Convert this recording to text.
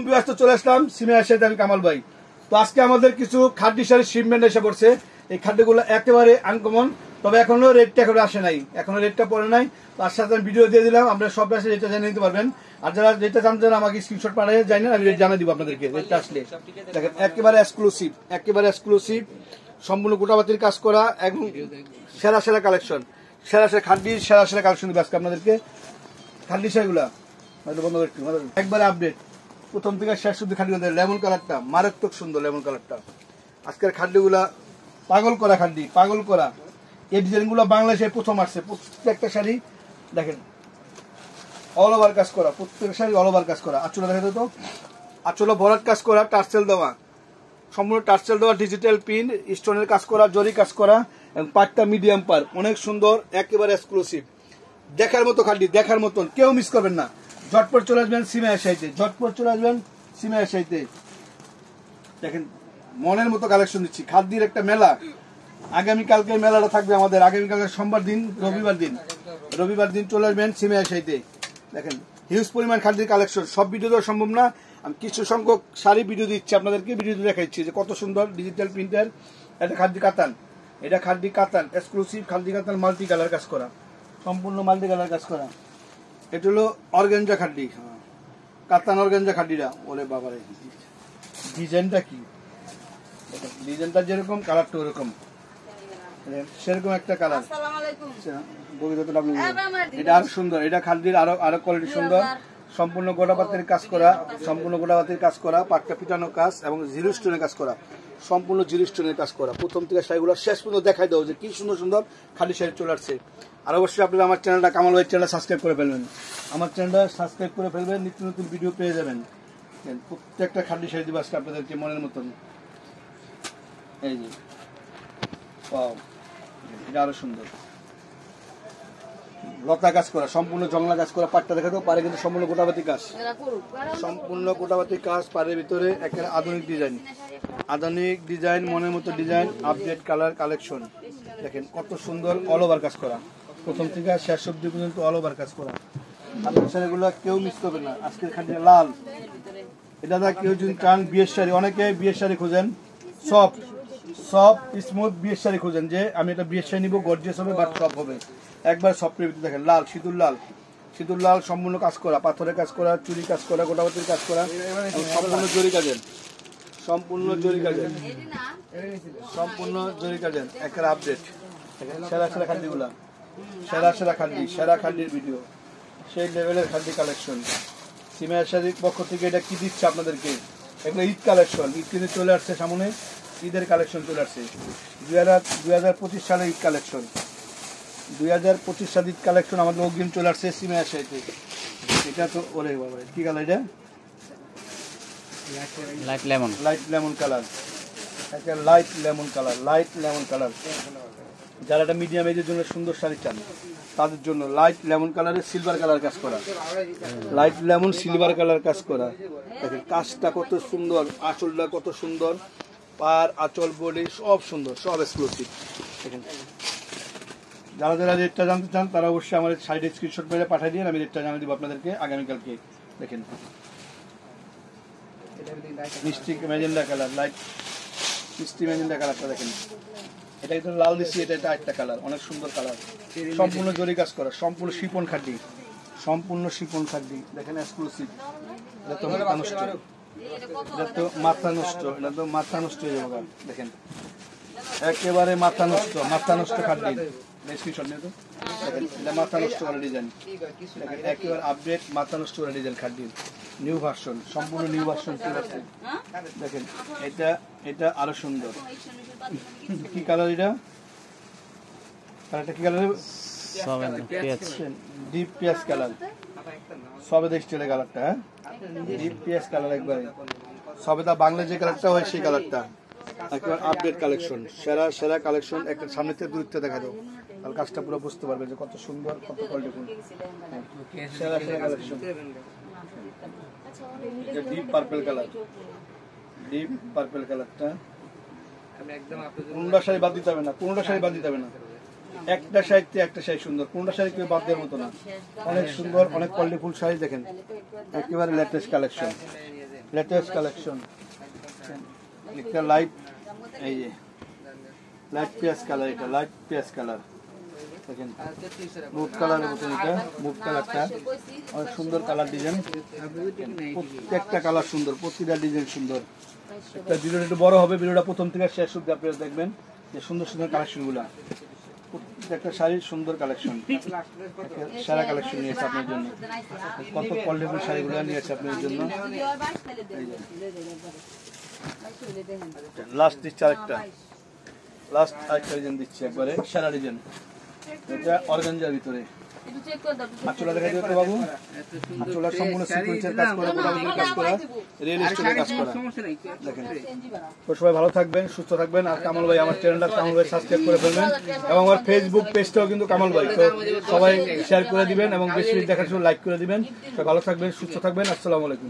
ব্যস্ত চলে আসলাম সিমিয়া সাথে আমি কামাল ভাই। তো আজকে আমাদের কিছু খাদ্য শাড়ির শিপমেন্ট এসে পড়ছে। এই খাদ্যগুলো একেবারে আনকমন, তবে এখনো রেটটা এখনো আসে নাই, এখনো রেটটা পড়ে নাই। তার সাথে আমি ভিডিও দিয়ে দিলাম, আপনারা সব আসলে রেটটা জেনে নিতে পারবেন। আর যারা রেটটা জানতে চান আমাকে স্ক্রিনশট পাঠিয়ে জানেন, আমি রেট জানিয়ে দিব আপনাদেরকে। রেটটা আসলে দেখেন একেবারে এক্সক্লুসিভ, একেবারে এক্সক্লুসিভ, সম্পূর্ণ গোটাবাতির কাজ করা, একদম সেরা সেরা কালেকশন, সেরা সেরা খাদ্যি সেরা সেরা কালেকশন দিব আজকে আপনাদেরকে। খাদ্য শাড়িগুলা বন্ধ করে একবারে আপডেট, প্রথম থেকে শেষ অব্দি খাদ্য। লেমন কালারটা মারাত্মক সুন্দর, লেমন কালারটা। আজকের খাদ্যগুলা পাগল করা খাদ্য, পাগল করা। এই ডিজাইনগুলো বাংলাদেশে প্রথম আসছে। প্রত্যেকটা শাড়ি দেখেন অল ওভার কাজ করা, প্রত্যেকটা শাড়ি অল ওভার কাজ করা। আঁচলে দেখা যেত, আঁচলে ভরাট কাজ করা, টার্সেল দেওয়া, সম্পূর্ণ টার্সেল দেওয়া, ডিজিটাল পিন, স্টোনের কাজ করা, জরি কাজ করা, এবং পাটটা মিডিয়াম পার, অনেক সুন্দর, একেবারে এক্সক্লুসিভ, দেখার মতো খাদ্য, দেখার মতন, কেউ মিস করবেন না। ঝটপট চলে আসবেন সিমিয়া শাড়িতে, ঝটপট চলে আসবেন সিমিয়া শাড়িতে। দেখেন মনের মতো কালেকশন দিচ্ছি। খাদ্যের একটা মেলা, আগামীকালকে মেলাটা থাকবে আমাদের। আগামীকালকে সোমবার দিন, রবিবার দিন চলে আসবেন সিমিয়া শাড়িতে। দেখেন হিউজ পরিমাণ খাদ্যের কালেকশন, সব ভিডিও দেওয়া সম্ভব না। আমি কিছু সংখ্যক শাড়ি ভিডিও দিচ্ছি আপনাদেরকে, ভিডিওতে দেখাচ্ছি যে কত সুন্দর ডিজিটাল প্রিন্টার। এটা খাদ্য কাতান, এটা খাদ্য কাতান এক্সক্লুসিভ, খাদ্য কাতান মাল্টি কালার কাজ করা, সম্পূর্ণ মাল্টি কালার কাজ করা। এটা হলো অর্গানজা খাদ্য, কাতান অর্গানজা খাদ্যটা। ওরে বাবারে, ডিজাইনটা কি, ডিজাইনটা যেরকম কালারটা ওরকম, সেরকম একটা কালার। এটা আরো সুন্দর, এটা খাদ্যের আরো কোয়ালিটি সুন্দর, সম্পূর্ণ গোটাপাতির কাজ করা, সম্পূর্ণ গোটাপাতির কাজ করা, পাটকা পিটানো কাজ এবং জিরো স্টোনের কাজ করা, সম্পূর্ণ জিরো স্টোনের কাজ করা। প্রথম থেকে শাড়িগুলো শেষ পর্যন্ত দেখাই দেবো যে কি সুন্দর সুন্দর খালি শাড়ি চলে আসছে। আর অবশ্যই আপনারা আমার চ্যানেলটা, কামাল ভাই চ্যানেলটা সাবস্ক্রাইব করে ফেলবেন, আমার চ্যানেলটা সাবস্ক্রাইব করে ফেলবেন, নিত্য নতুন ভিডিও পেয়ে যাবেন। প্রত্যেকটা খাদ্য শাড়ি দিব আজকে আপনাদেরকে মনের মতন। এই যে ওয়াও, এটা আরো সুন্দর, লতা কাজ করা, সম্পূর্ণ জংলা কাজ করা। পাটটা দেখা দেবো, পারে কিন্তু সম্পূর্ণ গোটাবাতি কাজ, সম্পূর্ণ গোটাবাতি কাজ, পারের ভিতরে একটা আধুনিক ডিজাইন, আধুনিক ডিজাইন, মনের মতো ডিজাইন, আপডেট কালার কালেকশন। দেখেন কত সুন্দর, অল ওভার কাজ করা, প্রথম থেকে শেষ অব্দি পর্যন্ত অল ওভার কাজ করা। আপনার শাড়িগুলো কেউ মিস করবে না। আজকের খাদ্য লাল, এটা কেউ যদি চান বিয়ের শাড়ি, অনেকে বিয়ের শাড়ি খোঁজেন, সফট সফট স্মুথ বিয়ের শাড়ি খোঁজেন, যে আমি একটা বিয়ের শাড়ি নিবো, গর্জিয়াস হবে বাট সফট হবে, একবার সফটের ভিতরে। দেখেন লাল, সিঁদুর লাল, সিঁদুর লাল, সম্পূর্ণ কাজ করা, পাথরের কাজ করা, চুরি কাজ করা, গোটাবাতির কাজ করা, সম্পূর্ণ জরি কাজের, সম্পূর্ণ জরি কাজের, সম্পূর্ণ জরি কাজের, একটা আপডেট। সেরা সেরা খাদ্যগুলা, সেরা সেরা খাদ্য, সেরা খাদ্যের ভিডিও, সেই লেভেলের খাদ্য কালেকশন। সিমিয়া শাড়ির পক্ষ থেকে এটা কি দিচ্ছে আপনাদেরকে, এগুলো ঈদ কালেকশন। ঈদ কিন্তু চলে আসছে সামনে, ঈদের কালেকশন চলে আসছে। 2025 সালের ঈদ কালেকশন, 2025 সালের ঈদ কালেকশন আমাদের অগ্রিম চলে আসছে সিমিয়া শাড়িতে। এটা তো ওরে বাবা, কি কালার এটা, light lemon, light lemon colour, একটা light lemon colour, light lemon colour. যারা একটা মিডিয়াম এজের জন্য সুন্দর শাড়ি চান তাদের জন্য লাইট লেমন কালারের সিলভার কালার কাজ করা, লাইট লেমন সিলভার কালার কাজ করা। দেখেন কাজটা কত সুন্দর, আঁচলটা কত সুন্দর, পার আঁচল বডি সব সুন্দর, সব এক্সক্লুসিভ। দেখেন যারা যারা রেটটা জানতে চান তারা অবশ্যই আমার সাইডে স্ক্রিনশট মেরে পাঠিয়ে দিন, আমি রেটটা জানিয়ে দিব আপনাদেরকে আগামীকালকে। দেখেন মিষ্টি ম্যাজেন্ডা কালার, লাইট মিষ্টি ম্যাজেন্ডা কালারটা দেখেন, এটা একটু লাল দিচ্ছি, এটা একটা কালার, অনেক সুন্দর কালার, সম্পূর্ণ জরি কাজ করা, সম্পূর্ণ শিপন খাদ্য, সম্পূর্ণ শিপন খাদ্য। দেখেন এক্সক্লুসিভ, এটা তো মাথা নষ্ট, এটা তো মাথা নষ্ট, এটা তো মাথা নষ্ট হয়ে যাবে। দেখেন একেবারে মাথা নষ্ট, মাথা নষ্ট খাদ্য। স্ক্রিনশট নিয়ে তো দেখেন, এটা মাথা নষ্ট করা ডিজাইন। দেখেন একেবারে আপডেট মাথা নষ্ট করা ডিজাইন খাদ্য, নিউ ভার্সন, সম্পূর্ণ নিউ ভার্সন চলে আসছে। দেখেন এটা, এটা আরো সুন্দর। কি কালার এটা, কালারটা কি কালার, ডিপ পেঁয়াজ কালার, সবেদা স্টাইলের কালারটা, হ্যাঁ ডিপ পেঁয়াজ কালার একবারে, সবেদা বাংলা যে কালারটা হয় সেই কালারটা। একেবারে আপডেট কালেকশন, সেরা সেরা কালেকশন। একটা সামনে থেকে দূরত্ব দেখা দাও, তাহলে কাজটা পুরো বুঝতে পারবে যে কত সুন্দর, কত কোয়ালিটি। সেরা সেরা collection, deep purple colour, deep purple কালারটা। কোনটা শাড়ি বাদ দিতে হবে না, কোনটা শাড়ি বাদ দিতে হবে না, একটা শাড়িতে একটা শাড়ি সুন্দর, কোনটা শাড়ি কেউ বাদ দেওয়ার মতো না, অনেক সুন্দর, অনেক কোয়ালিটিফুল শাড়ি। দেখেন একেবারে লেটেস্ট কালেকশন, লেটেস্ট কালেকশন। একটা লাইট, এই যে লাইট পেঁয়াজ কালার, এটা লাইট পেঁয়াজ কালার দেখেন, মুভ কালারের মতন, এটা মুভ কালারটা অনেক সুন্দর কালার ডিজাইন, প্রত্যেকটা কালার সুন্দর, প্রতিটা ডিজাইন সুন্দর। একটা ভিডিওটা একটু বড় হবে, ভিডিওটা প্রথম থেকে শেষ অবধি আপনারা দেখবেন যে সুন্দর সুন্দর কালেকশন গুলা, প্রত্যেকটা শাড়ির সুন্দর কালেকশন, সারা কালেকশন নিয়েছে আপনার জন্য, কত কোয়ালিটিফুল শাড়িগুলো নিয়েছে আপনার জন্য। লাস্ট দিচ্ছে আরেকটা, লাস্ট আরেকটা ডিজাইন দিচ্ছি, একবারে সারা ডিজাইন, এটা অর্গানজার ভিতরে। আঁচলা দেখা যাবে বাবু, আঁচলা সম্পূর্ণ সিকোয়েন্সের কাজ করা, গোলাপের কাজ করা, রিয়েল এস্টেটের কাজ করা। দেখেন, তো সবাই ভালো থাকবেন, সুস্থ থাকবেন। আর কামাল ভাই, আমার চ্যানেলটা কামাল ভাই সাবস্ক্রাইব করে ফেলবেন, এবং আমার ফেসবুক পেজটাও কিন্তু কামাল ভাই, তো সবাই শেয়ার করে দিবেন এবং বেশি দেখার জন্য লাইক করে দিবেন। সবাই ভালো থাকবেন, সুস্থ থাকবেন। আসসালামু আলাইকুম।